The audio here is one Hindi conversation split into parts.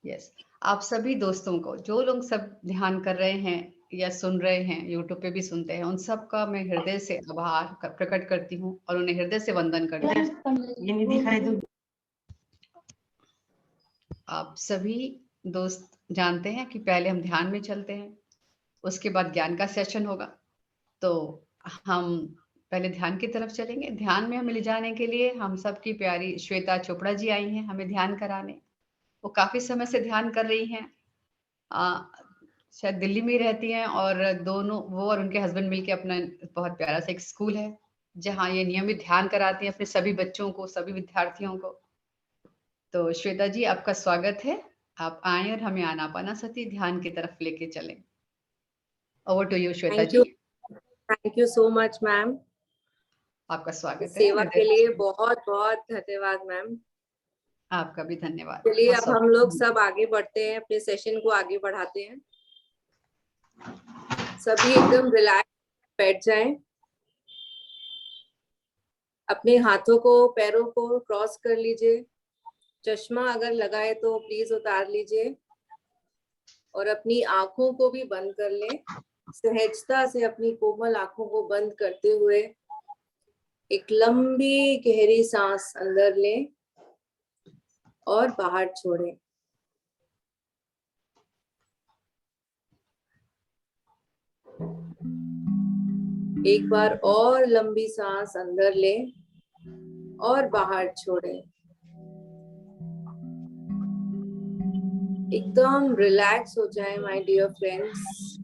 यस, आप सभी दोस्तों को, जो लोग सब ध्यान कर रहे हैं या सुन रहे हैं, यूट्यूब पे भी सुनते हैं, उन सब का मैं हृदय से आभार प्रकट करती हूँ और उन्हें हृदय से वंदन करती हूँ। आप सभी दोस्त जानते हैं कि पहले हम ध्यान में चलते हैं, उसके बाद ज्ञान का सेशन होगा। तो हम पहले ध्यान की तरफ चलेंगे। ध्यान में हमें ले जाने के लिए हम सबकी प्यारी श्वेता चोपड़ा जी आई हैं हमें ध्यान कराने। वो काफी समय से ध्यान कर रही हैं। शायद दिल्ली में ही रहती हैं और दोनों वो और उनके हस्बैंड मिलके अपना बहुत प्यारा सा एक स्कूल है जहाँ ये नियमित ध्यान कराती हैं अपने सभी बच्चों को, सभी विद्यार्थियों को। तो श्वेता जी, आपका स्वागत है। आप आए और हमें आनापानसति ध्यान की तरफ लेके चलें। Over to you Shweta ji. Thank you so much ma'am. आपका स्वागत है। सेवा के लिए बहुत बहुत धन्यवाद मैम। आपका भी धन्यवाद। चलिए अब हम लोग सब आगे बढ़ते हैं, अपने सेशन को आगे बढ़ाते हैं। सभी एकदम रिलैक्स बैठ जाएं। अपने हाथों को, पैरों को क्रॉस कर लीजिए। चश्मा अगर लगाए तो प्लीज उतार लीजिए और अपनी आंखों को भी बंद कर लें। सहजता से अपनी कोमल आंखों को बंद करते हुए एक लंबी गहरी सांस अंदर लें और बाहर छोड़ें। एक बार और लंबी सांस अंदर लें और बाहर छोड़ें। एकदम रिलैक्स हो जाए माय डियर फ्रेंड्स।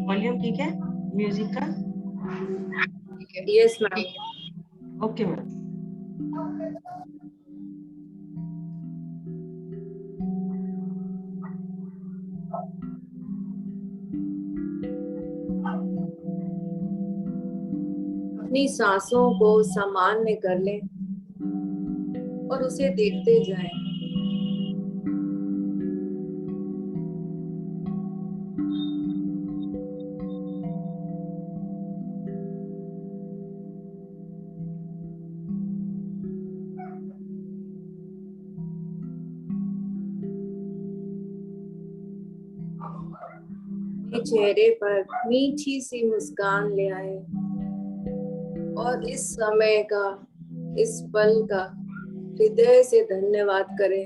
वॉल्यूम ठीक है म्यूजिक का? Yes ma'am. Okay ma'am. अपनी सांसों को सामान्य कर लें और उसे देखते जाएं। चेहरे पर मीठी सी मुस्कान ले आए और इस समय का, इस पल का हृदय से धन्यवाद करें।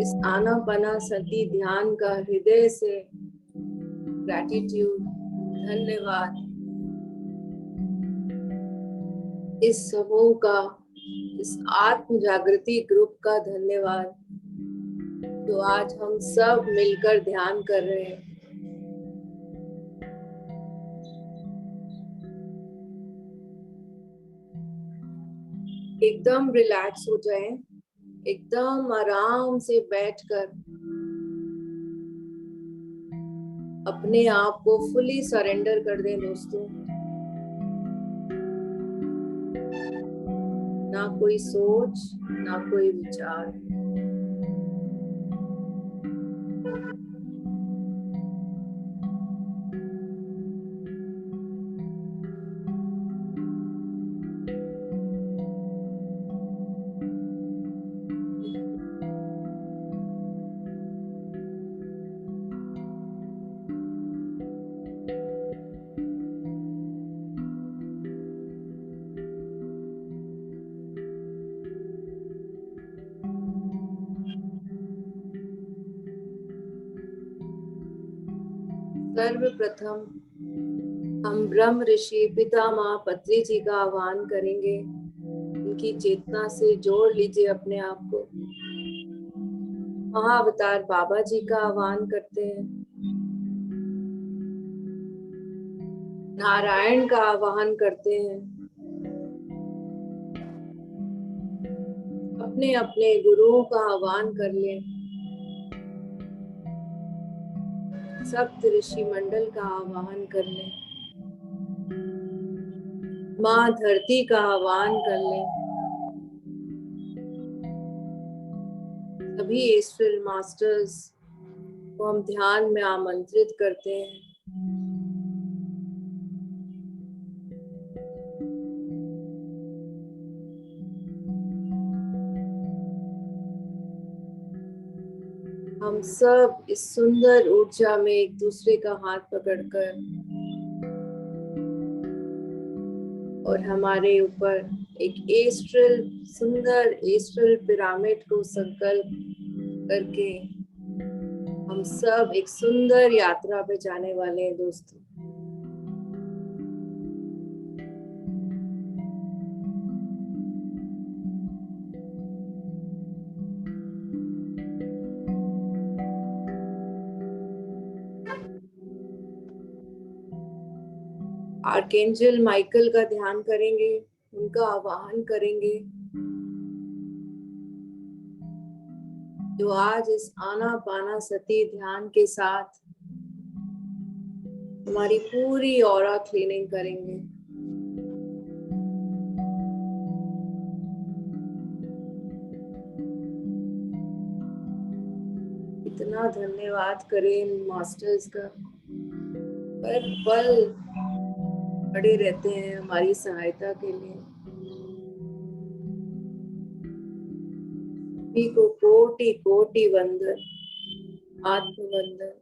इस आनापानसति ध्यान का हृदय से ग्रैटिट्यूड, धन्यवाद। इस समूह का, इस आत्म जागृति ग्रुप का धन्यवाद तो आज हम सब मिलकर ध्यान कर रहे हैं। एकदम रिलैक्स हो जाएं, एकदम आराम से बैठकर अपने आप को फुली सरेंडर कर दें दोस्तों। ना कोई सोच, ना कोई विचार। सर्वप्रथम हम ब्रह्म ऋषि पितामह पत्री जी का आह्वान करेंगे। उनकी चेतना से जोड़ लीजिए अपने आप को। महाअवतार बाबा जी का आह्वान करते हैं। नारायण का आह्वान करते हैं। अपने अपने गुरुओं का आह्वान कर लें। सप्त ऋषि मंडल का आह्वान कर लें। माँ धरती का आह्वान कर लें। सभी ईश्वर मास्टर्स को हम ध्यान में आमंत्रित करते हैं। हम सब इस सुंदर ऊर्जा में एक दूसरे का हाथ पकड़कर और हमारे ऊपर एक एस्ट्रल, सुंदर एस्ट्रल पिरामिड को संकल्प करके हम सब एक सुंदर यात्रा पे जाने वाले हैं दोस्तों। आर्कएंजल माइकल का ध्यान करेंगे, उनका आवाहन करेंगे जो आज इस आनापाना सती ध्यान के साथ हमारी पूरी ऑरा क्लीनिंग करेंगे। इतना धन्यवाद करें मास्टर्स का, हर पल खड़े रहते हैं हमारी सहायता के लिए। सभी को कोटि कोटि वंदन, आत्मवंदन।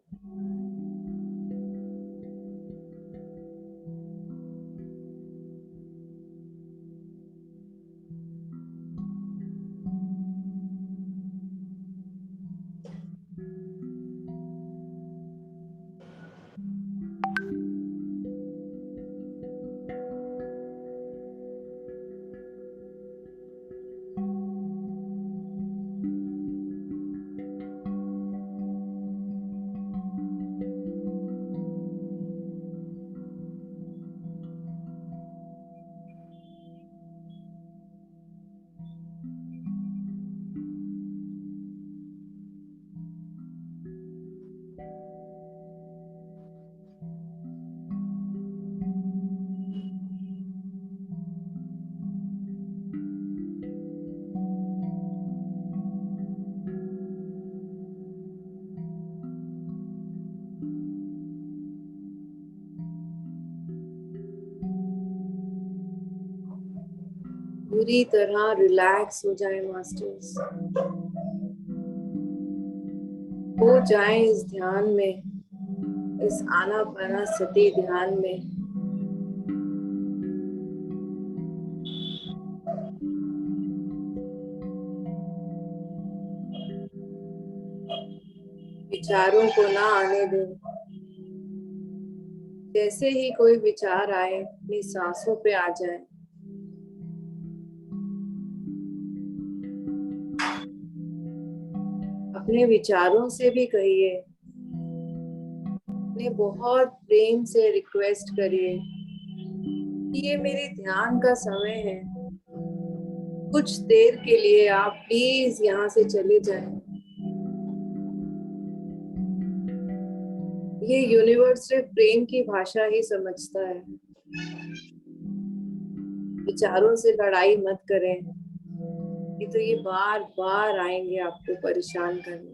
पूरी तरह रिलैक्स हो जाए मास्टर्स, हो जाए इस ध्यान में, इस आनापाना सती ध्यान में। विचारों को ना आने दें। जैसे ही कोई विचार आए अपनी सांसों पे आ जाए। अपने विचारों से भी कहिए, अपने बहुत प्रेम से रिक्वेस्ट करिए कि ये मेरे ध्यान का समय है, कुछ देर के लिए आप प्लीज यहाँ से चले जाएं। ये यूनिवर्स सिर्फ प्रेम की भाषा ही समझता है। विचारों से लड़ाई मत करें, ये तो ये बार बार आएंगे आपको परेशान करने।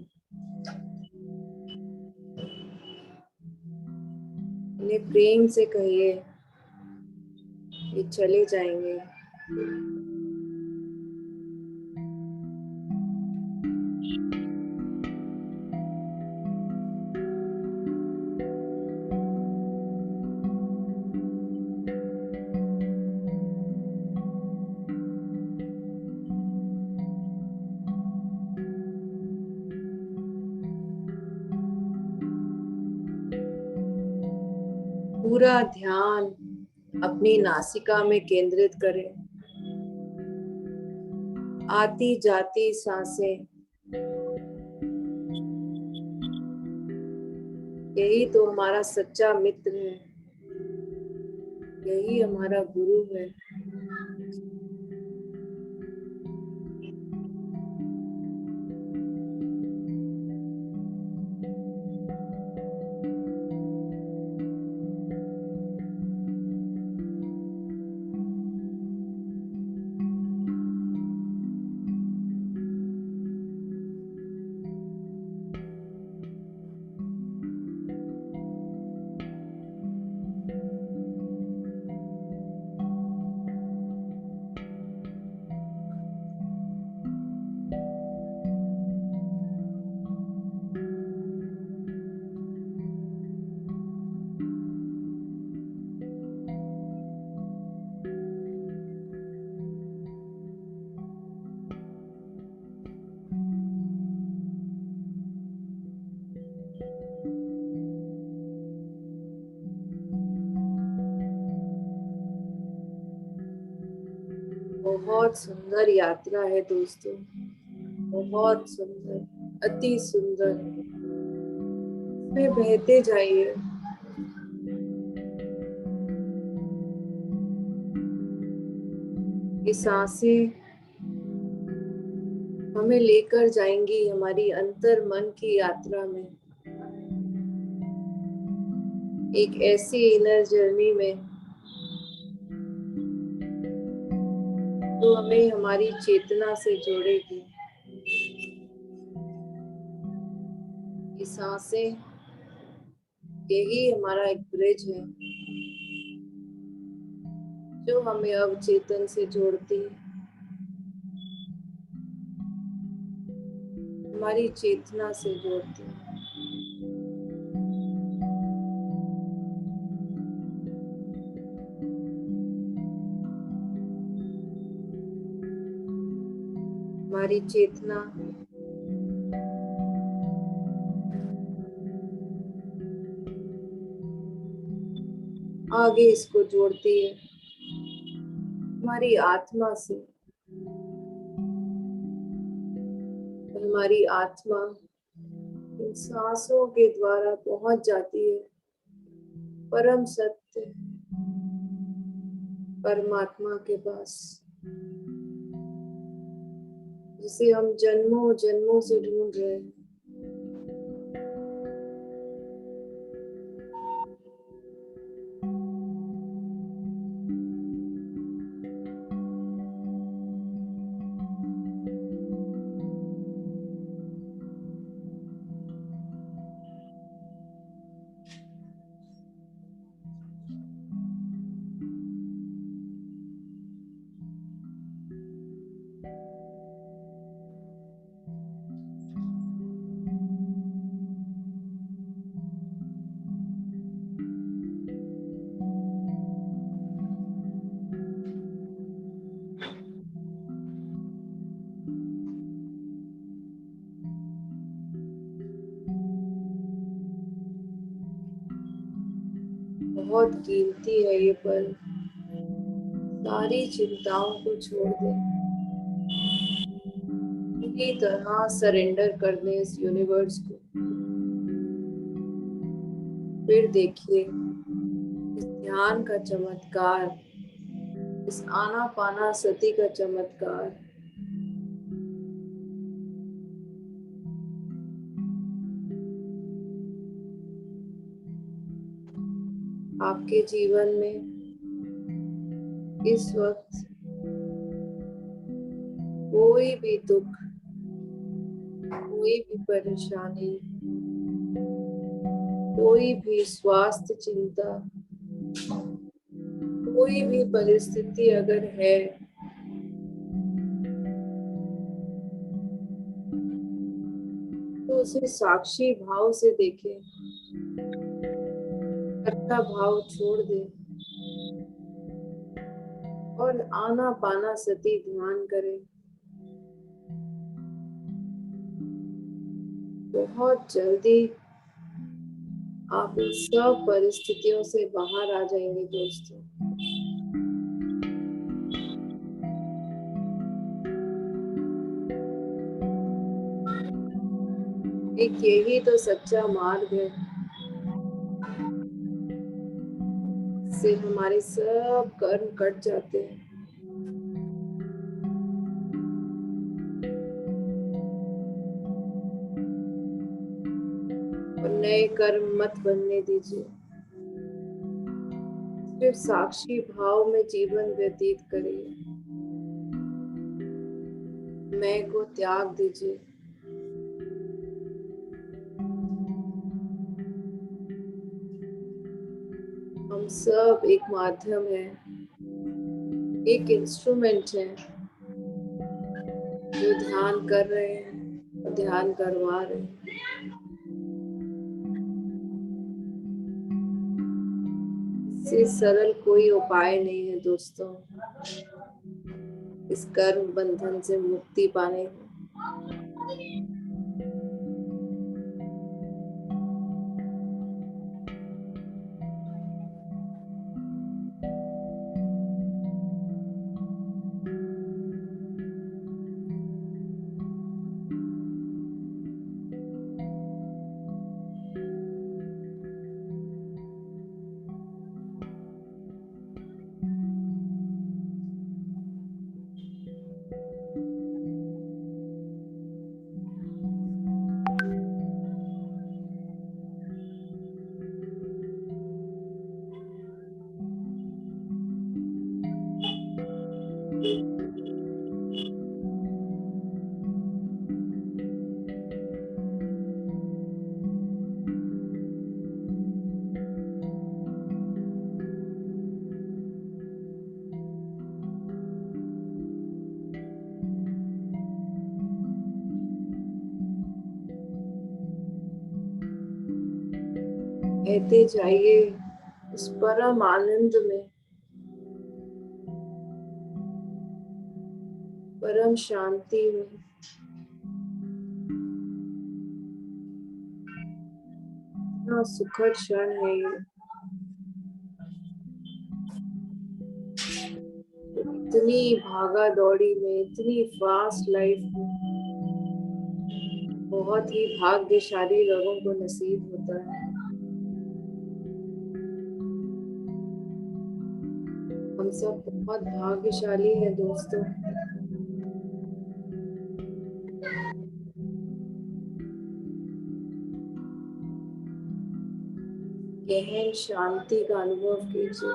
उन्हें प्रेम से कहिए, ये चले जाएंगे। पूरा ध्यान अपनी नासिका में केंद्रित करें। आती जाती सांसें, यही तो हमारा सच्चा मित्र है, यही हमारा गुरु है। बहुत सुंदर यात्रा है दोस्तों, बहुत सुंदर, अति सुंदर। इसमें बहते जाइए। ये सांसें हमें लेकर जाएंगी हमारी अंतर मन की यात्रा में, एक ऐसी इनर जर्नी में जो हमें हमारी चेतना से जोड़ेगी। ये सांसें, यही हमारा एक ब्रिज है जो हमें अवचेतन से जोड़ती है, हमारी चेतना से जोड़ती है। हमारी चेतना आगे इसको जोड़ती है हमारी आत्मा से, और हमारी आत्मा इन सांसों के द्वारा पहुंच जाती है परम सत्य परमात्मा के पास, जिसे हम जन्मों जन्मों से ढूंढ रहे हैं। बहुत कीमती है ये पल। सारी चिंताओं को छोड़ दें, पूरी तरह सरेंडर कर दें इस यूनिवर्स को। फिर देखिए इस ध्यान का चमत्कार, इस आनापाना सती का चमत्कार। आपके जीवन में इस वक्त कोई भी दुख, कोई भी परेशानी, कोई भी स्वास्थ्य चिंता, कोई भी परिस्थिति अगर है, तो उसे साक्षी भाव से देखें, कर्ता भाव छोड़ दें और आनापाना सती ध्यान करें। बहुत जल्दी आप इन सब परिस्थितियों से बाहर आ जाएंगे दोस्तों। एक यही तो सच्चा मार्ग है, से हमारे सब कर्म कट जाते हैं। और नए कर्म मत बनने दीजिए, सिर्फ साक्षी भाव में जीवन व्यतीत करिए। मैं को त्याग दीजिए। हम सब एक माध्यम है, एक इंस्ट्रूमेंट है जो ध्यान कर रहे हैं और ध्यान करवा रहे हैं। इससे सरल कोई उपाय नहीं है दोस्तों, इस कर्म बंधन से मुक्ति पाने का। बहते जाइए इस परम आनंद में, परम शांति में। इतना सुखद क्षण है ये। इतनी भागा दौड़ी में, इतनी फास्ट लाइफ में बहुत ही भाग्यशाली लोगों को नसीब होता है। हम सब बहुत भाग्यशाली हैं दोस्तों। गहन शांति का अनुभव कीजिए।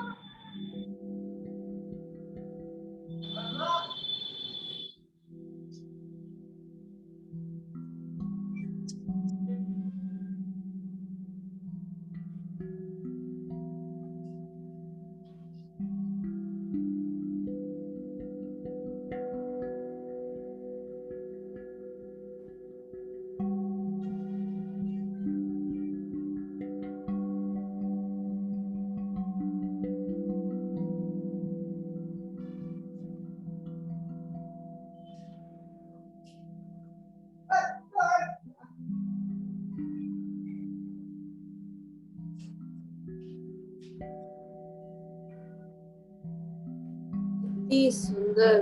इतनी सुंदर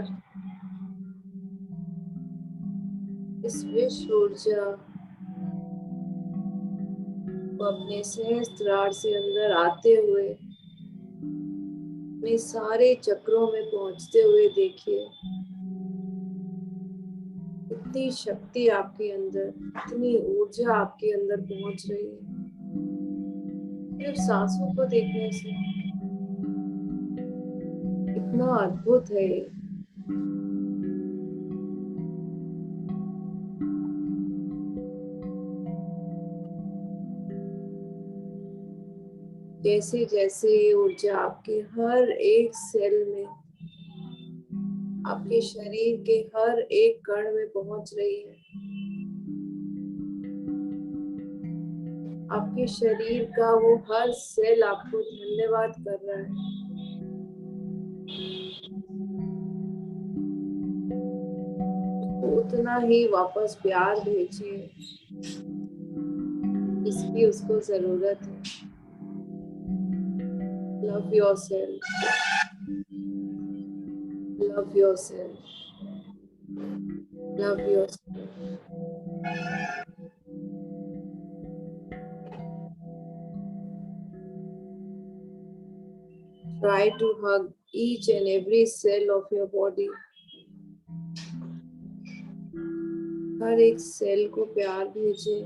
इस विश्व ऊर्जा को अपने सहस्त्रार से अंदर आते हुए अपने सारे चक्रों में पहुंचते हुए देखिए। इतनी शक्ति आपके अंदर, इतनी ऊर्जा आपके अंदर पहुंच रही है सिर्फ सांसों को देखने से। कितना अद्भुत है ये। जैसे जैसे ये ऊर्जा आपके हर एक सेल में, आपके शरीर के हर एक कण में पहुंच रही है, आपके शरीर का वो हर सेल आपको धन्यवाद कर रहा है। उतना ही वापस प्यार भेजिए, इसकी उसको जरूरत है। Love yourself, love yourself, love yourself. Try to hug each and every cell of your body. हर एक सेल को प्यार भेजिए,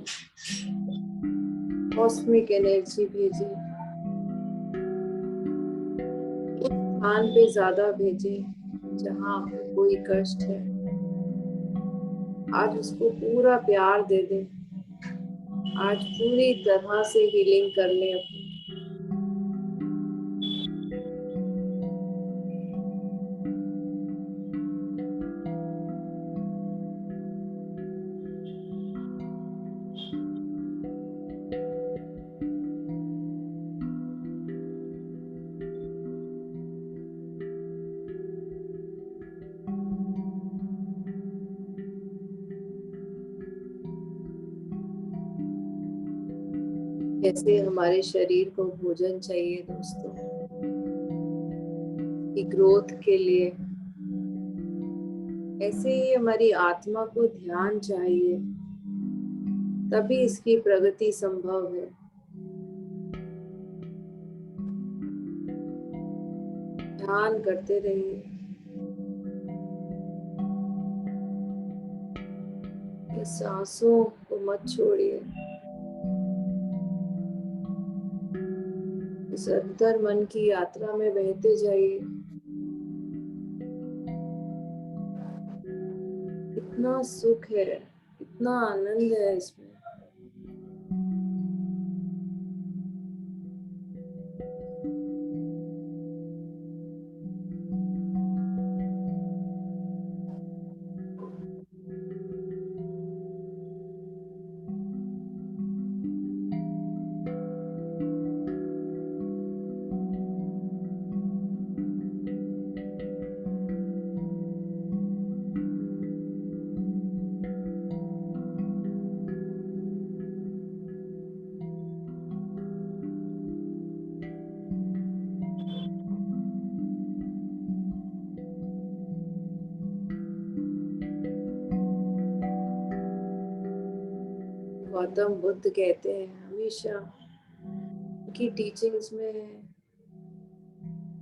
कॉस्मिक एनर्जी भेजिए। उस स्थान पे ज्यादा भेजिए जहाँ कोई कष्ट है। आज उसको पूरा प्यार दे दें। आज पूरी तरह से हीलिंग कर लें अपनी। जैसे हमारे शरीर को भोजन चाहिए दोस्तों, की ग्रोथ के लिए, ऐसे ही हमारी आत्मा को ध्यान चाहिए, तभी इसकी प्रगति संभव है। ध्यान करते रहिए। सांसों को मत छोड़िए। इस अंतर मन की यात्रा में बहते जाइए। इतना सुख है, इतना आनंद है इसमें। गौतम बुद्ध कहते हैं हमेशा उनकी टीचिंग्स में है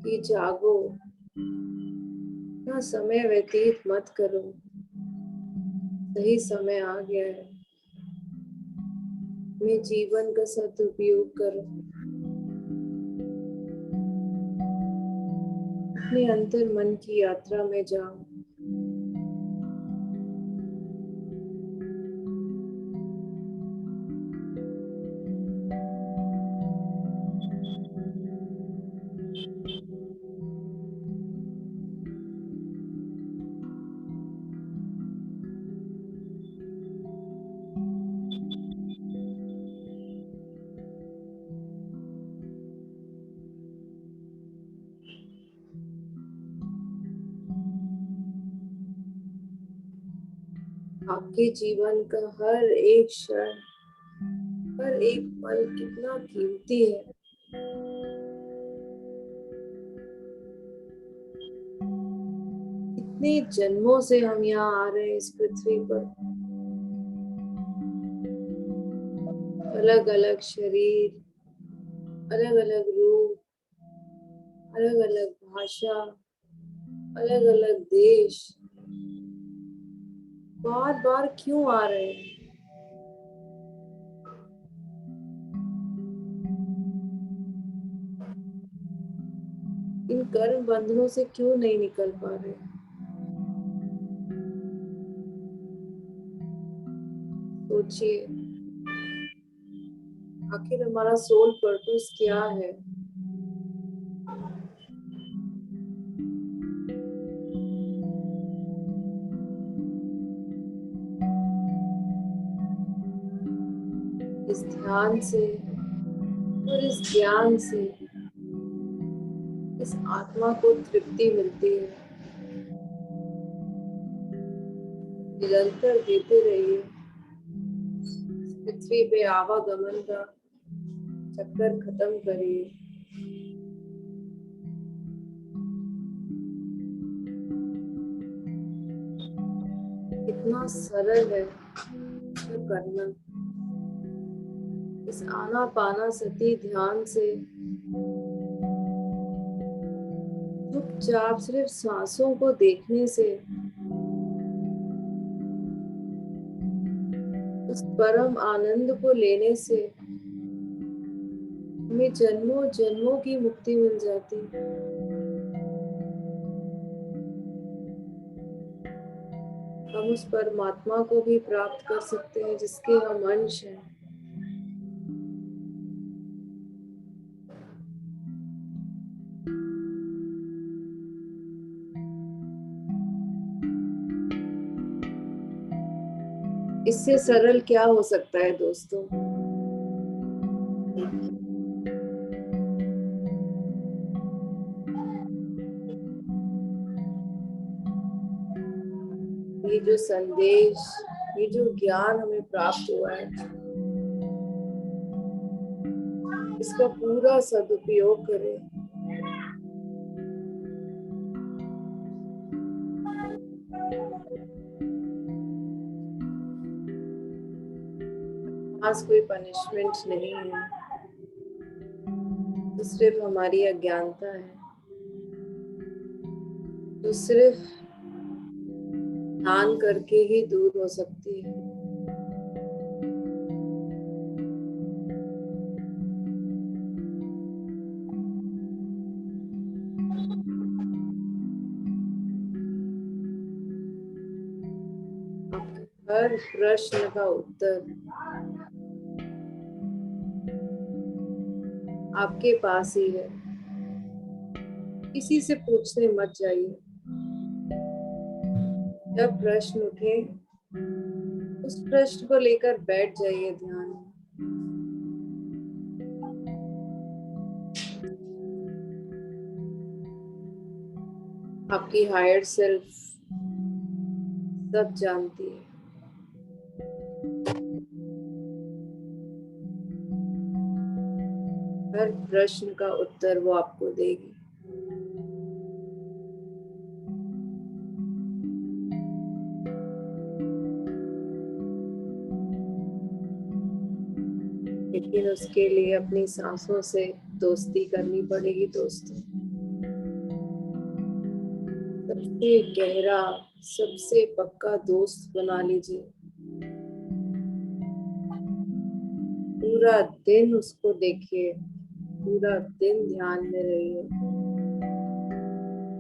कि जागो, ना समय व्यतीत मत करो, सही समय आ गया है, अपने जीवन का सदुपयोग करो, अपने अंतर मन की यात्रा में जाओ। आपके जीवन का हर एक क्षण, हर एक पल कितना कीमती है। कितने जन्मों से हम यहाँ आ रहे हैं इस पृथ्वी पर, अलग अलग शरीर, अलग अलग रूप, अलग अलग भाषा, अलग अलग देश। बार बार क्यों आ रहे हैं? इन कर्म बंधनों से क्यों नहीं निकल पा रहे? सोचिए, आखिर हमारा सोल पर्पस क्या है? इस ध्यान से और इस ज्ञान से इस आत्मा को तृप्ति मिलती है। निरंतर देते रहिए। पृथ्वी पे आवागमन का चक्कर खत्म करिए। कितना सरल है इसको करना। इस आनापाना सती ध्यान से चुपचाप सिर्फ सांसों को देखने से उस परम आनंद को लेने से हमें जन्मों जन्मों की मुक्ति मिल जाती है। हम उस परमात्मा को भी प्राप्त कर सकते हैं जिसके हम अंश हैं। इससे सरल क्या हो सकता है दोस्तों? ये जो संदेश, ये जो ज्ञान हमें प्राप्त हुआ है, इसका पूरा सदुपयोग करें। पास कोई पनिशमेंट नहीं है, तो सिर्फ हमारी अज्ञानता है, तो सिर्फ ध्यान करके ही दूर हो सकती है। हर प्रश्न का उत्तर आपके पास ही है। किसी से पूछने मत जाइए। जब प्रश्न उठे उस प्रश्न को लेकर बैठ जाइए ध्यान में। आपकी हायर सेल्फ सब जानती है। हर प्रश्न का उत्तर वो आपको देगी। लेकिन उसके लिए अपनी सांसों से दोस्ती करनी पड़ेगी दोस्तों। सबसे गहरा, सबसे पक्का दोस्त बना लीजिए। पूरा दिन उसको देखिए, पूरा दिन ध्यान में रहिए,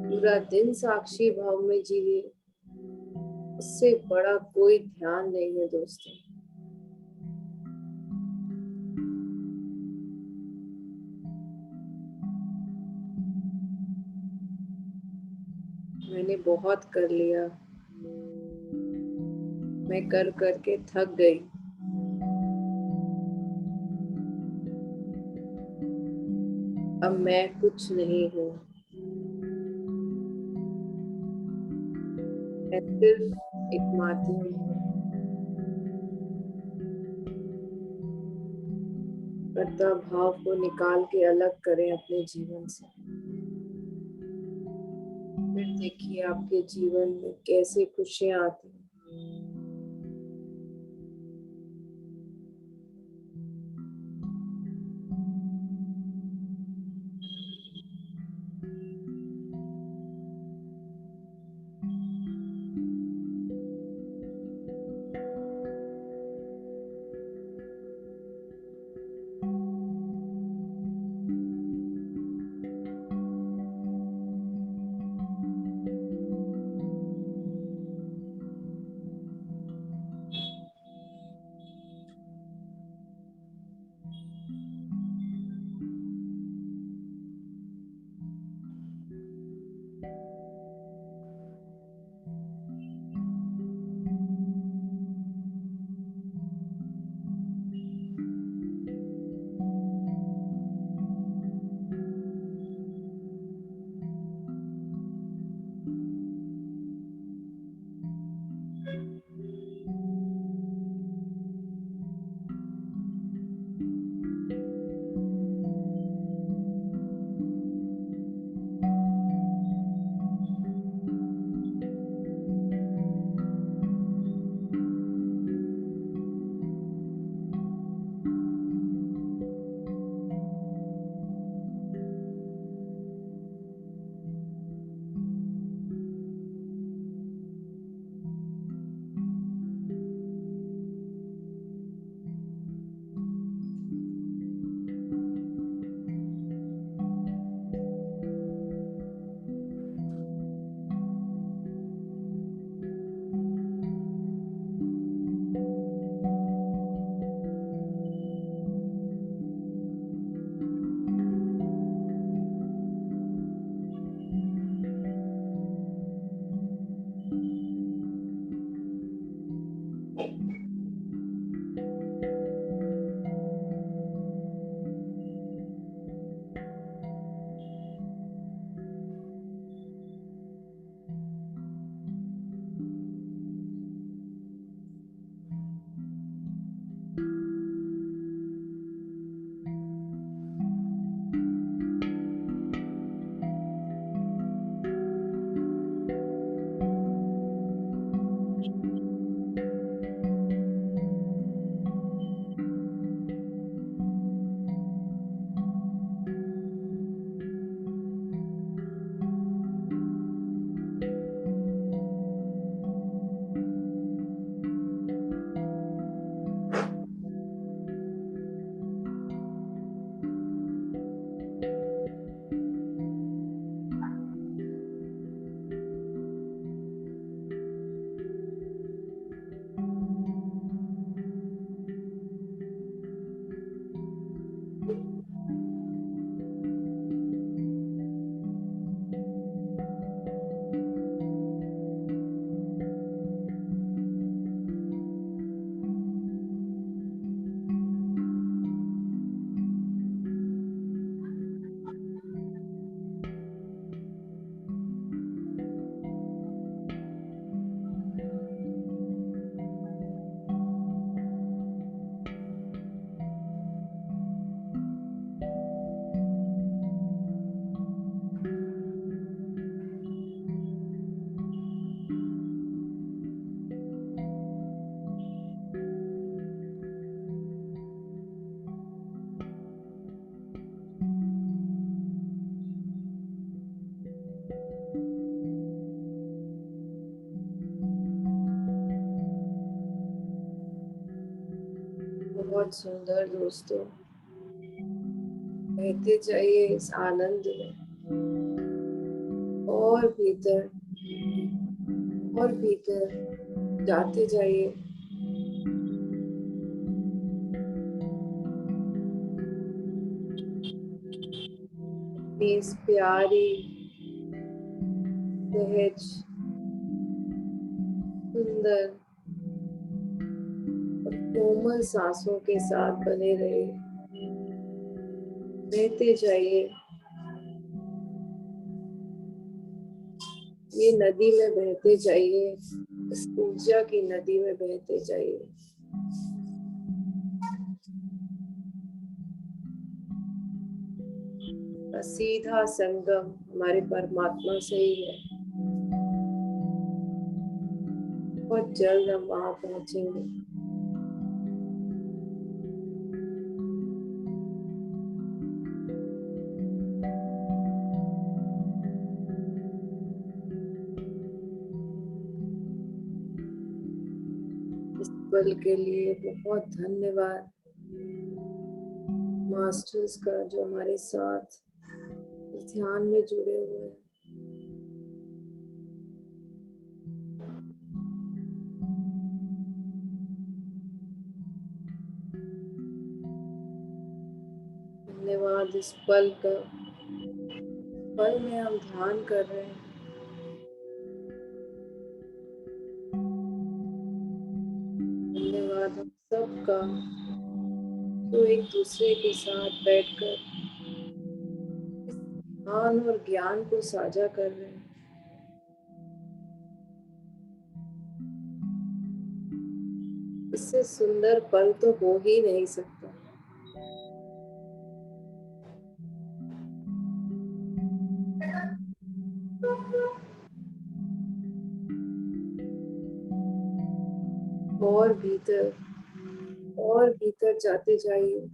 पूरा दिन साक्षी भाव में जिए। उससे बड़ा कोई ध्यान नहीं है दोस्तों। मैंने बहुत कर लिया, मैं कर करके थक गई। अब मैं कुछ नहीं हूँ, मैं सिर्फ एक माध्यम हूँ। कर्ता भाव को निकाल के अलग करें अपने जीवन से। फिर देखिए आपके जीवन में कैसे खुशियां आती हैं। बहुत सुंदर दोस्तों, बहते जाइए इस आनंद में, और भीतर जाते जाइए। अपनी इस प्यारी, सहज, सुंदर और कोमल सांसों के साथ बने रहे, बहते जाइए। ये नदी में बहते जाइए, इस ऊर्जा की नदी में बहते जाइए। सीधा संगम हमारे परमात्मा से ही है। बहुत जल्द हम वहां पहुंचेंगे। इस पल के लिए बहुत धन्यवाद मास्टर्स का, जो हमारे साथ इस ध्यान में जुड़े हुए हैं। धन्यवाद इस पल का, पल में हम ध्यान कर रहे हैं। धन्यवाद हम सबका, जो एक दूसरे के साथ बैठकर ध्यान और ज्ञान को साझा कर रहे हैं। इससे सुंदर पल तो हो ही नहीं सकता। और भीतर जाते जाइए।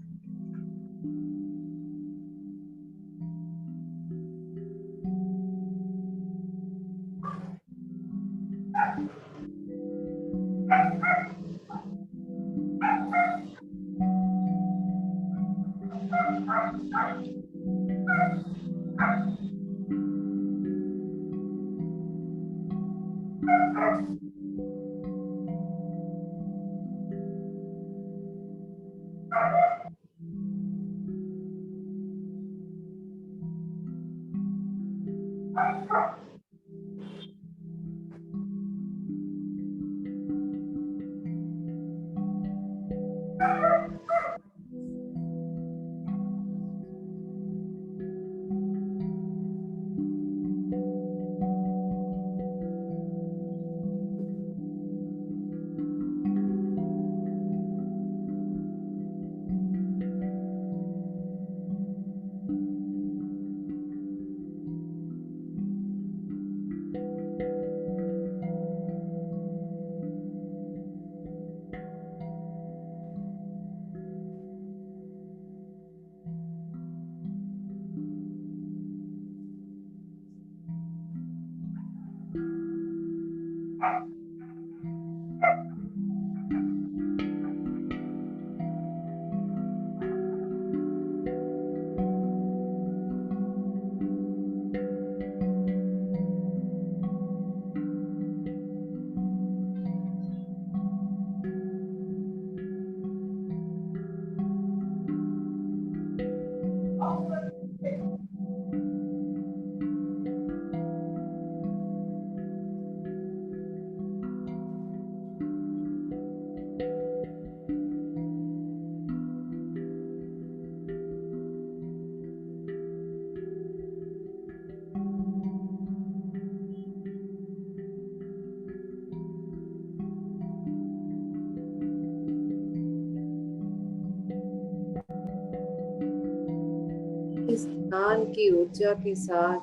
इस ध्यान की ऊर्जा के साथ,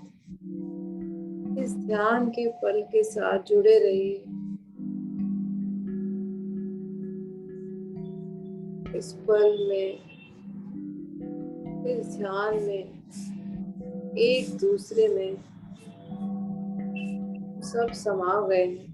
इस ध्यान के पल के साथ जुड़े रहिए। इस पल में, इस ध्यान में, एक दूसरे में सब समा गए हैं।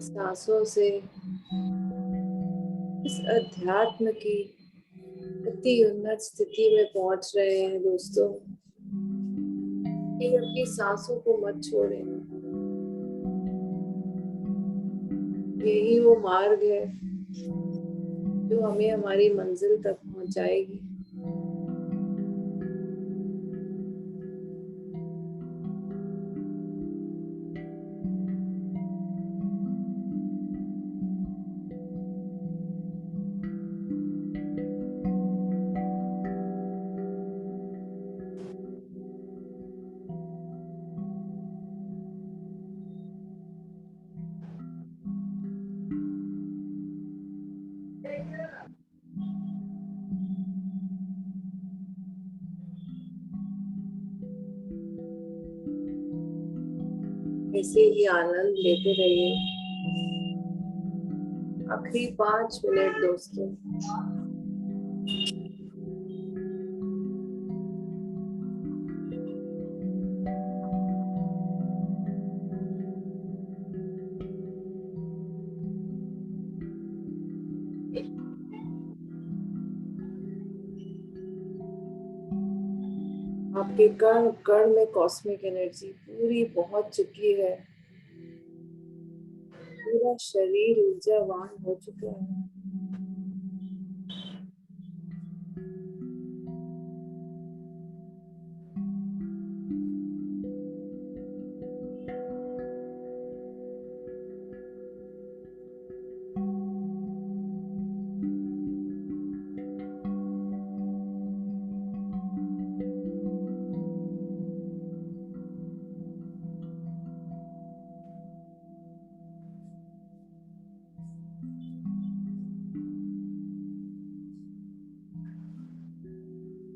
सांसों से इस अध्यात्म की अति उन्नत स्थिति में पहुंच रहे हैं दोस्तों। ये अपनी सांसों को मत छोड़ें। यही वो मार्ग है जो हमें हमारी मंजिल तक पहुंचाएगी। ऐसे ही आनंद लेते रहिए। आखिरी 5 मिनट दोस्तों। आपके कण कण में कॉस्मिक एनर्जी पूरी पहुंच चुकी है। पूरा शरीर ऊर्जावान हो चुका है।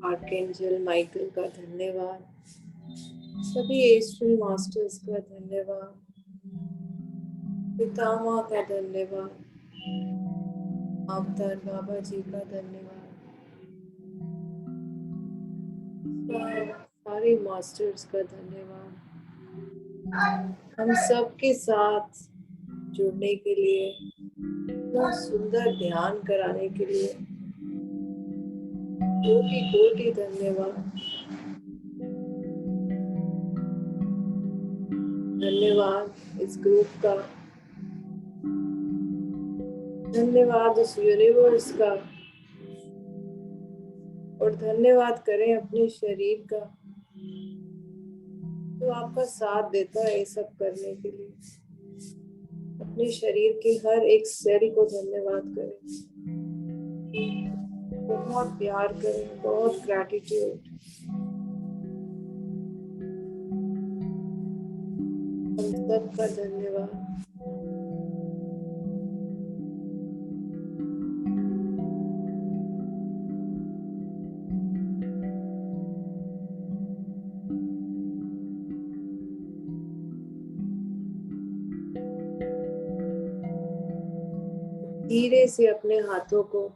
आर्कएंजल माइकल का धन्यवाद। सभी एस्ट्रल मास्टर्स का धन्यवाद। पितामह का धन्यवाद। अवतार बाबा जी का धन्यवाद। सारे मास्टर्स का धन्यवाद। हम सब के साथ जुड़ने के लिए, इतना सुंदर ध्यान कराने के लिए कोटि कोटि धन्यवाद। धन्यवाद इस ग्रुप का, धन्यवाद इस यूनिवर्स का, और धन्यवाद करें अपने शरीर का जो आपका साथ देता है ये सब करने के लिए। अपने शरीर के हर एक सेल को धन्यवाद करें, बहुत प्यार करें, बहुत ग्रैटिट्यूड। हम सबका धन्यवाद। धीरे से अपने हाथों को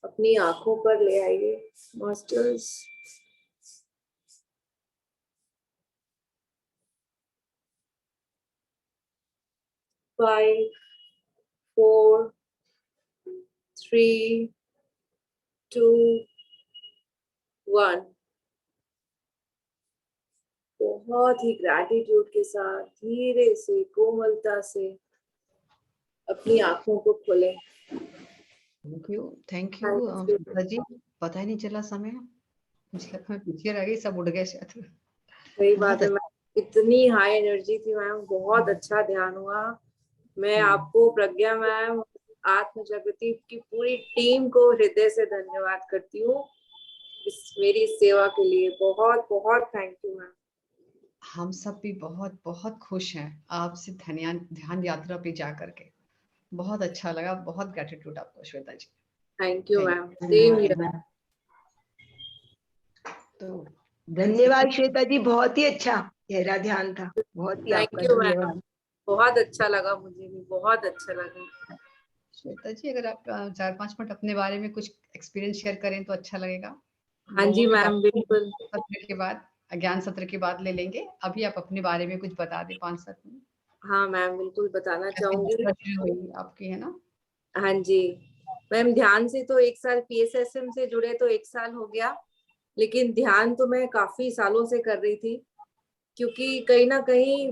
अपनी आंखों पर ले आइए मास्टर्स। फाइव, 4, 3, 2, 1। बहुत ही ग्रैटिट्यूड के साथ धीरे से कोमलता से अपनी आंखों को खोलें। थैंक यू जी। पता ही नहीं चला समय, मुझे लगा मैं पीछे रह गई, सब उड़ गए शायद। सही बात है मैम, इतनी हाई एनर्जी थी मैम, बहुत अच्छा ध्यान हुआ। मैं आपको, प्रज्ञा मैम, आत्म जागृति की पूरी टीम को हृदय से धन्यवाद करती हूँ इस मेरी सेवा के लिए। बहुत बहुत थैंक यू मैम। हम सब भी बहुत बहुत खुश हैं आपसे ध्यान यात्रा पे जा करके। बहुत अच्छा लगा, बहुत ग्रेटिट्यूड आपको Shweta ji. Thank you ma'am. तो धन्यवाद श्वेता जी, बहुत ही अच्छा गहरा ध्यान था। बहुत ही आपका धन्यवाद। बहुत अच्छा लगा, मुझे भी बहुत अच्छा लगा। श्वेता जी, अगर आप 4-5 मिनट अपने बारे में कुछ एक्सपीरियंस शेयर करें तो अच्छा लगेगा। हाँ जी मैम, बिल्कुल। सत्र के बाद, ज्ञान सत्र के बाद ले लेंगे। अभी आप अपने बारे में कुछ बता दें 5-7 मिनट। हाँ मैम, बिल्कुल बताना चाहूंगी। हुई आपकी, है ना? हाँ जी मैम, ध्यान से तो 1 साल, PSSM से जुड़े तो 1 साल हो गया, लेकिन ध्यान तो मैं काफी सालों से कर रही थी, क्योंकि कहीं ना कहीं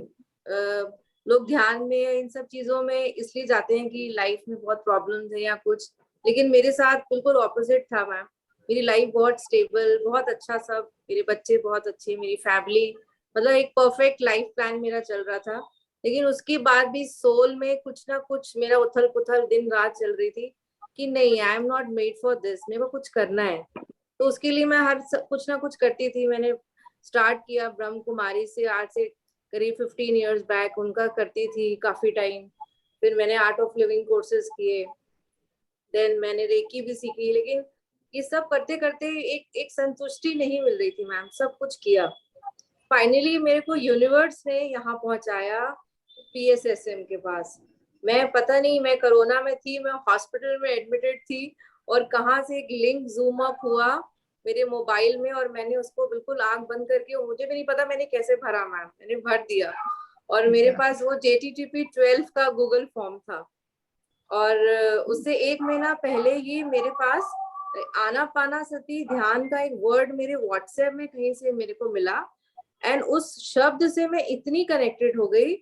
लोग ध्यान में इन सब चीजों में इसलिए जाते हैं कि लाइफ में बहुत प्रॉब्लम्स है या कुछ, लेकिन मेरे साथ बिल्कुल ऑपोजिट था मैम। मेरी लाइफ बहुत स्टेबल, बहुत अच्छा, सब मेरे बच्चे बहुत अच्छे, मेरी फैमिली, मतलब एक परफेक्ट लाइफ प्लान मेरा चल रहा था। लेकिन उसके बाद भी सोल में कुछ ना कुछ मेरा उथल पुथल दिन रात चल रही थी कि नहीं, I am not made for this, मेरे को कुछ करना है। तो उसके लिए मैं कुछ ना कुछ करती थी। मैंने स्टार्ट किया ब्रह्म कुमारी से, आज से करीब 15 इयर्स बैक, उनका करती थी काफी टाइम। फिर मैंने आर्ट ऑफ लिविंग कोर्सेज किए, देन मैंने रेकी भी सीखी। लेकिन ये सब करते करते एक एक संतुष्टि नहीं मिल रही थी मैम, सब कुछ किया। फाइनली मेरे को यूनिवर्स ने यहाँ पहुंचाया, PSSM के पास। मैं पता नहीं, मैं कोरोना में थी, मैं हॉस्पिटल में एडमिटेड थी, और कहाँ से एक लिंक जूम अप हुआ मेरे मोबाइल में, और मैंने उसको बिल्कुल आंख बंद करके, मुझे भी नहीं पता मैंने कैसे भरा मैम, मैंने भर दिया। और मेरे पास वो JTTP 12 का गूगल फॉर्म था, और उससे 1 महीना पहले ही मेरे पास आनापानासती ध्यान का एक वर्ड मेरे व्हाट्सएप में कहीं से मेरे को मिला, एंड उस शब्द से मैं इतनी कनेक्टेड हो गई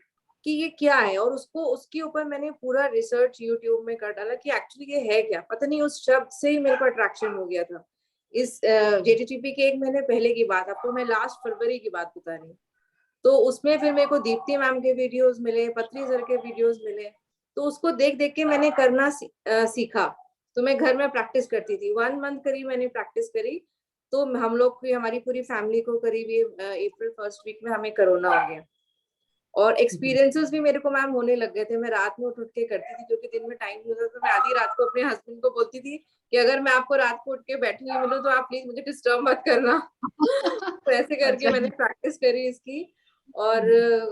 कि ये क्या है, और उसको, उसके ऊपर मैंने पूरा रिसर्च यूट्यूब में कर डाला कि एक्चुअली ये है क्या। पता नहीं, उस शब्द से ही मेरे को अट्रैक्शन हो गया था। इस JTTP के 1 महीने पहले की बात, आपको मैं लास्ट फरवरी की बात बता रही हूँ। तो उसमें फिर मेरे को दीप्ति मैम के वीडियोस मिले, पत्री सर के वीडियोस मिले, तो उसको देख देख के मैंने करना सीखा। तो मैं घर में प्रैक्टिस करती थी, 1 मंथ करीब मैंने प्रैक्टिस करी। तो हम लोग की, हमारी पूरी फैमिली को करीब ये अप्रैल 1st वीक में हमें कोरोना हो गया। और एक्सपीरियंसेस भी मेरे को मैम होने लग गए थे। मैं रात में उठ के करती थी, क्योंकि दिन में टाइम नहीं होता, तो मैं आधी रात को अपने हस्बैंड को बोलती थी कि अगर मैं आपको रात को उठ के बैठी हुई मिलूं तो आप प्लीज मुझे डिस्टर्ब मत करना। तो ऐसे करके अच्छा। मैंने प्रैक्टिस करी इसकी। और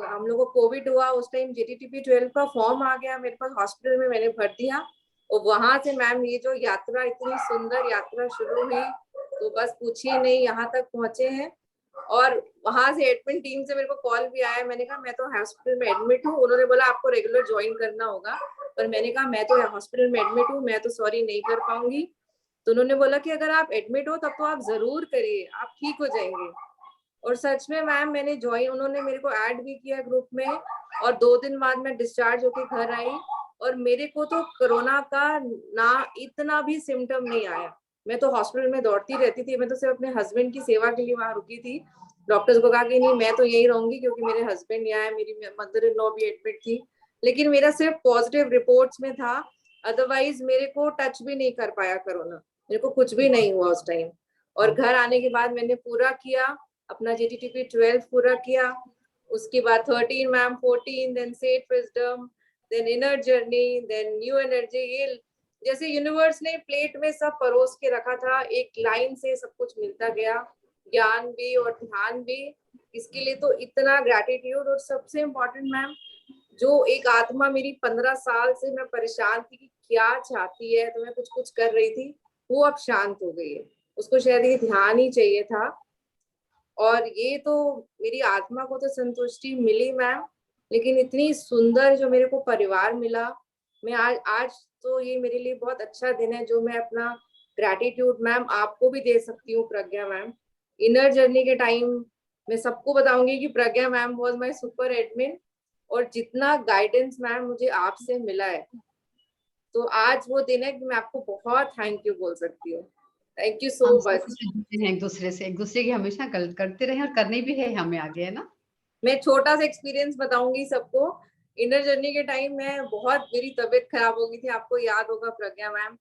हम लोग को कोविड हुआ उस टाइम, JTTP 12 का फॉर्म आ गया मेरे पास, हॉस्पिटल में मैंने भर दिया। और वहां से मैम ये जो यात्रा, इतनी सुंदर यात्रा शुरू हुई, तो बस पूछिए नहीं, यहाँ तक पहुंचे हैं। और वहां से एडमिन टीम से मेरे को कॉल भी आया। मैंने कहा मैं तो हॉस्पिटल में एडमिट हूँ, उन्होंने बोला आपको रेगुलर ज्वाइन करना होगा, पर मैंने कहा मैं तो हॉस्पिटल में एडमिट हूँ, मैं तो सॉरी नहीं कर पाऊंगी। तो उन्होंने बोला कि अगर आप एडमिट हो तब तो आप जरूर करिए, आप ठीक हो जाएंगे। और सच में मैम मैंने ज्वाइन, उन्होंने मेरे को ऐड भी किया ग्रुप में, और 2 दिन बाद मैं डिस्चार्ज होके घर आई। और मेरे को तो कोरोना का ना इतना भी सिम्टम नहीं आया। मैं तो हॉस्पिटल में दौड़ती रहती थी, मैं तो सिर्फ अपने हस्बैंड की सेवा के लिए वहां रुकी थी। डॉक्टर्स को कहा कि नहीं, मैं तो यही रहूंगी, क्योंकि मेरे हस्बैंड यहाँ है, मेरी मदर इन लॉ भी एडमिट थी। लेकिन मेरा सिर्फ पॉजिटिव रिपोर्ट्स में था, अदरवाइज मेरे को टच भी नहीं कर पाया कोरोना, मेरे को कुछ भी नहीं हुआ उस टाइम। और घर आने के बाद मैंने पूरा किया अपना JTTP 12 पूरा किया। उसके बाद 13 ma'am, 14, then set wisdom, then inner journey, then new energy. ये जैसे यूनिवर्स ने प्लेट में सब परोस के रखा था, एक लाइन से सब कुछ मिलता गया, ज्ञान भी और ध्यान भी। इसके लिए तो इतना ग्रैटिट्यूड। और सबसे इम्पोर्टेंट मैम, जो एक आत्मा मेरी 15 साल से मैं परेशान थी कि क्या चाहती है, तो मैं कुछ कुछ कर रही थी, वो अब शांत हो गई है। उसको शायद ये ध्यान ही चाहिए था। और ये तो मेरी आत्मा को तो संतुष्टि मिली मैम, लेकिन इतनी सुंदर जो मेरे को परिवार मिला। मैं आज तो ये मेरे लिए बहुत अच्छा दिन है, जो मैं अपना ग्रैटिट्यूड मैम आपको भी दे सकती हूँ, प्रज्ञा मैम। इनर जर्नी के टाइम मैं सबको बताऊंगी कि Pragya ma'am was my super admin, और जितना गाइडेंस मैम मुझे आपसे मिला है, तो आज वो दिन है कि मैं आपको बहुत थैंक यू बोल सकती हूँ। थैंक यू सो हम मच। सबसे जुड़ते हैं एक दूसरे की हमेशा करते रहे, और करने भी है हमें आगे, है ना? मैं छोटा सा एक्सपीरियंस बताऊंगी सबको। इनर जर्नी के टाइम में बहुत, मेरी तबीयत खराब हो गई थी, आपको याद होगा प्रज्ञा मैम।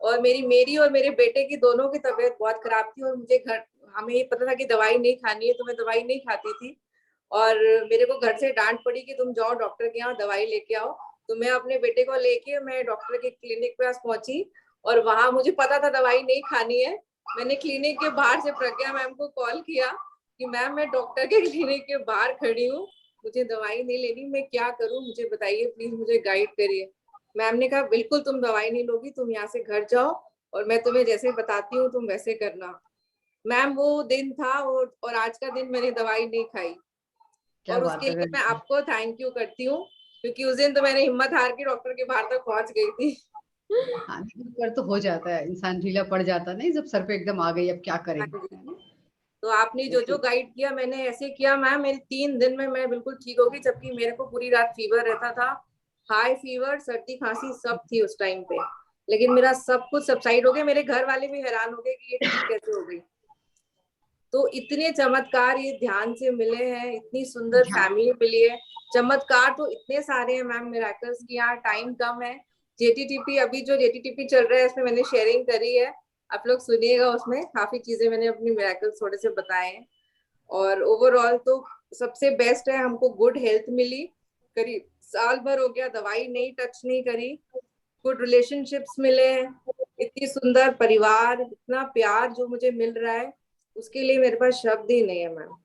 और मेरी और मेरे बेटे की दोनों की तबीयत बहुत खराब थी, और मुझे घर, हमें ये पता था कि दवाई नहीं खानी है, तो मैं दवाई नहीं खाती थी। और मेरे को घर से डांट पड़ी कि तुम जाओ डॉक्टर के यहाँ दवाई लेके आओ। तो मैं अपने बेटे को लेके मैं डॉक्टर के क्लिनिक पे पहुंची, और वहां मुझे पता था दवाई नहीं खानी है। मैंने क्लिनिक के बाहर से प्रज्ञा मैम को कॉल किया कि मैम मैं डॉक्टर के क्लिनिक के बाहर खड़ी हूँ, मुझे दवाई नहीं लेनी, मैं क्या करूँ, मुझे बताइए प्लीज, मुझे गाइड करिए। मैम ने कहा बिल्कुल तुम दवाई नहीं लोगी, तुम यहाँ से घर जाओ, और मैं तुम्हें जैसे बताती हूँ तुम वैसे करना। मैम वो दिन था, और आज का दिन मैंने दवाई नहीं खाई। क्या और बात उसके है, लिए very मैं good। आपको थैंक यू करती हूँ, क्योंकि उस दिन तो मैंने हिम्मत हार के डॉक्टर के बाहर तक पहुंच गई थी। हाँ, नहीं, पर तो हो जाता है, इंसान ढीला पड़ जाता है, नहीं जब सर पे एकदम आ गई अब क्या हाँ करेंगे, जी। है ना? तो आपने जो जो बिल्कुल। गाइड किया मैंने ऐसे किया मैम, मेरे 3 दिन में मैं बिल्कुल ठीक हो गई, जबकि मेरे को पूरी रात फीवर रहता था, हाई फीवर, सर्दी खांसी सब थी उस टाइम पे, लेकिन मेरा सब कुछ सबसाइड हो गया। मेरे घर वाले भी हैरान हो गए कि ये ठीक कैसे हो गई। तो इतने चमत्कार ये ध्यान से मिले हैं, इतनी सुंदर ध्यान, फैमिली मिली है। चमत्कार तो इतने सारे हैं मैम, मिराकल्स की यहाँ टाइम कम है। जेटीटीपी, अभी जो जेटीटीपी चल रहा है उसमें मैंने शेयरिंग करी है, आप लोग सुनिएगा, उसमें काफी चीजें मैंने अपनी मिराकल्स थोड़े से बताए हैं। और ओवरऑल तो सबसे बेस्ट है, हमको गुड हेल्थ मिली, करीब साल भर हो गया दवाई नहीं टच नहीं करी, गुड रिलेशनशिप्स मिले हैं, इतनी सुंदर परिवार, इतना प्यार जो मुझे मिल रहा है, उसके लिए मेरे पास शब्द ही नहीं है मैम।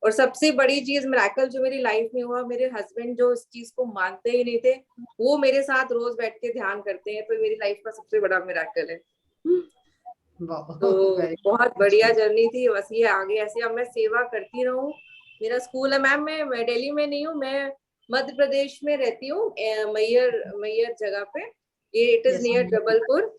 और सबसे बड़ी चीज मिरेकल जो मेरी लाइफ में हुआ, मेरे हस्बैंड जो इस चीज को मानते ही नहीं थे, वो मेरे साथ रोज बैठ के ध्यान करते हैं, तो मेरी लाइफ का सबसे बड़ा मिरेकल है। तो वेरी बहुत बढ़िया जर्नी थी, बस ये आगे ऐसे अब मैं सेवा करती रहूं। मेरा स्कूल है मैम, मैं दिल्ली में नहीं हूँ, मैं मध्य प्रदेश में रहती हूँ, मैयर मैयर जगह पे, ये it is yes, near Jabalpur.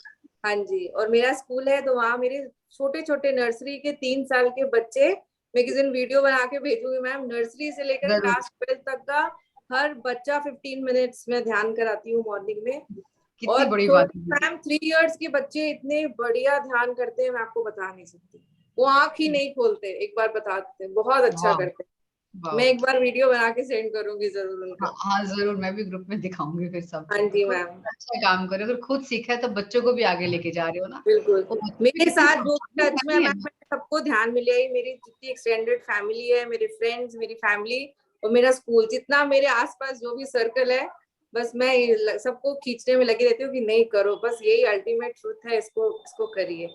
हाँ जी, और मेरा स्कूल है, तो वहाँ मेरे छोटे छोटे नर्सरी के 3 साल के बच्चे, मैं किसी दिन वीडियो बना के भेजूंगी मैम, नर्सरी से लेकर जरूर, क्लास 12 तक का हर बच्चा 15 मिनट्स में ध्यान कराती हूँ मॉर्निंग में। कितनी और बड़ी बात छोटे है। मैम 3 इयर्स के बच्चे इतने बढ़िया ध्यान करते हैं, मैं आपको बता नहीं सकती, वो आंख ही नहीं खोलते, एक बार बता देते हैं, बहुत अच्छा वाह, करते हैं। मैं वाह। एक बार वीडियो बना के सेंड करूंगी जरूर हाँ, उनका। हाँ, जरूर, मैं भी ग्रुप में दिखाऊंगी फिर हाँ सबको कि जी खुद मैम, अच्छा काम करे, अगर खुद सीखा है तो बच्चों को भी आगे लेके जा रहे हो ना, बिल्कुल। वो बच्चे भी मेरे कितनी साथ जो भी प्रभावित टच में है नहीं है मैम, ना। मैंने सबको ध्यान में लिया ही, मेरी जितनी एक्सटेंडेड फैमिली है, मेरे फ्रेंड्स, मेरी फैमिली और मेरा स्कूल, जितना मेरे आसपास जो भी सर्कल है, बस मैं सबको खींचने में लगी रहती हूँ कि नहीं करो, बस यही अल्टीमेट ट्रूथ है, इसको इसको करिए।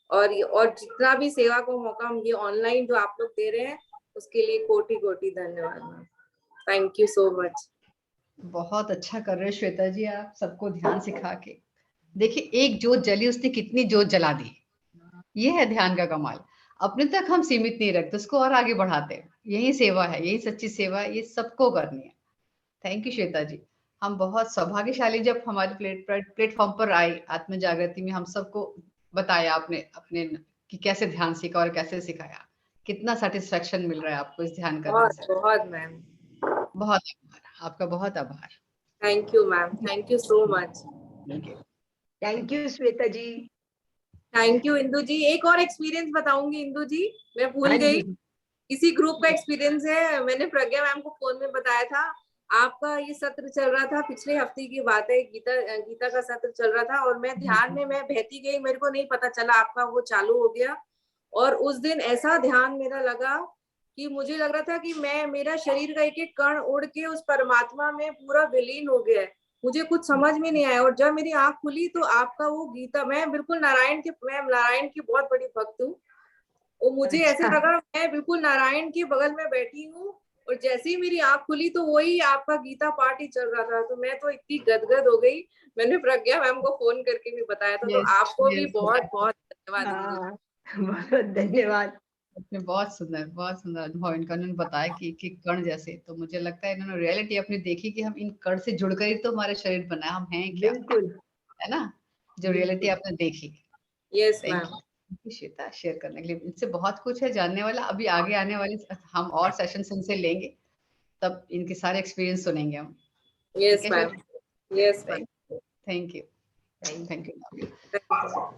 और जितना भी सेवा को मौका ये ऑनलाइन जो आप लोग दे रहे हैं, उसके लिए कोटि कोटि धन्यवाद ma'am, thank you so much. बहुत अच्छा कर रहे हो श्वेता जी, आप सबको ध्यान सिखा के। देखिए, एक जोत जली, उसने कितनी जोत जला दी। ये है ध्यान का कमाल। अपने तक हम सीमित नहीं रखते, उसको और आगे बढ़ाते हैं। यही सेवा है, यही सच्ची सेवा है, ये सबको करनी है। थैंक यू श्वेता जी। हम बहुत सौभाग्यशाली जब हमारे प्लेटफॉर्म पर आए आत्म जागृति में, हम सबको बताया आपने अपने कि कैसे ध्यान सीखा और कैसे सिखाया। कितना सेटिस्फेक्शन मिल रहा है आपको इस ध्यान करने बहुत से। बहुत मैम, बहुत आभार, आपका बहुत आभार। Thank you ma'am, thank you so much. Thank you. Thank you Shweta ji. Thank you Indu ji. एक और एक्सपीरियंस बताऊंगी इंदु जी, मैं भूल हाँ गई, जी। इसी ग्रुप का एक्सपीरियंस है, मैंने प्रज्ञा मैम को फोन में बताया था। आपका ये सत्र चल रहा था, पिछले हफ्ते की बात है, गीता गीता का सत्र चल रहा था, और मैं ध्यान में मैं बहती गई, मेरे को नहीं पता चला आपका वो चालू हो गया। और उस दिन ऐसा ध्यान मेरा लगा कि मुझे लग रहा था कि मैं, मेरा शरीर का एक एक कण उड़ के उस परमात्मा में पूरा विलीन हो गया है, मुझे कुछ समझ में नहीं आया। और जब मेरी आंख खुली तो आपका वो गीता, मैं बिल्कुल मैं नारायण की बहुत बड़ी भक्त हूँ, और मुझे ऐसे अच्छा। लगा मैं बिल्कुल नारायण के बगल में बैठी हूँ, और जैसे ही मेरी आंख खुली तो वही आपका गीता पाठ ही चल रहा था, तो मैं तो इतनी गदगद हो गई, मैंने प्रज्ञा मैम को फोन करके भी बताया था। तो यस, आपको भी यस। बहुत बहुत धन्यवाद इंदु। हाँ, बहुत बहुत धन्यवाद। आपने बहुत सुंदर अनुभव इनका उन्होंने बताया कि कण जैसे, तो मुझे लगता है इन्होंने रियलिटी अपनी देखी कि हम इन कण से जुड़कर ही तो हमारा शरीर बना है, हम हैं क्या, बिल्कुल है ना? जो रियलिटी बिल्कुल। आपने देखी। Yes thank ma'am. You Shweta, share करने के लिए। इनसे बहुत कुछ है जानने वाला। अभी आगे आने वाले हम और सेशंस इनसे लेंगे, तब इनके सारे एक्सपीरियंस सुनेंगे हम। ठीक यस है ma'am. Shweta? Yes ma'am. Thank you, thank thank you. Thank you.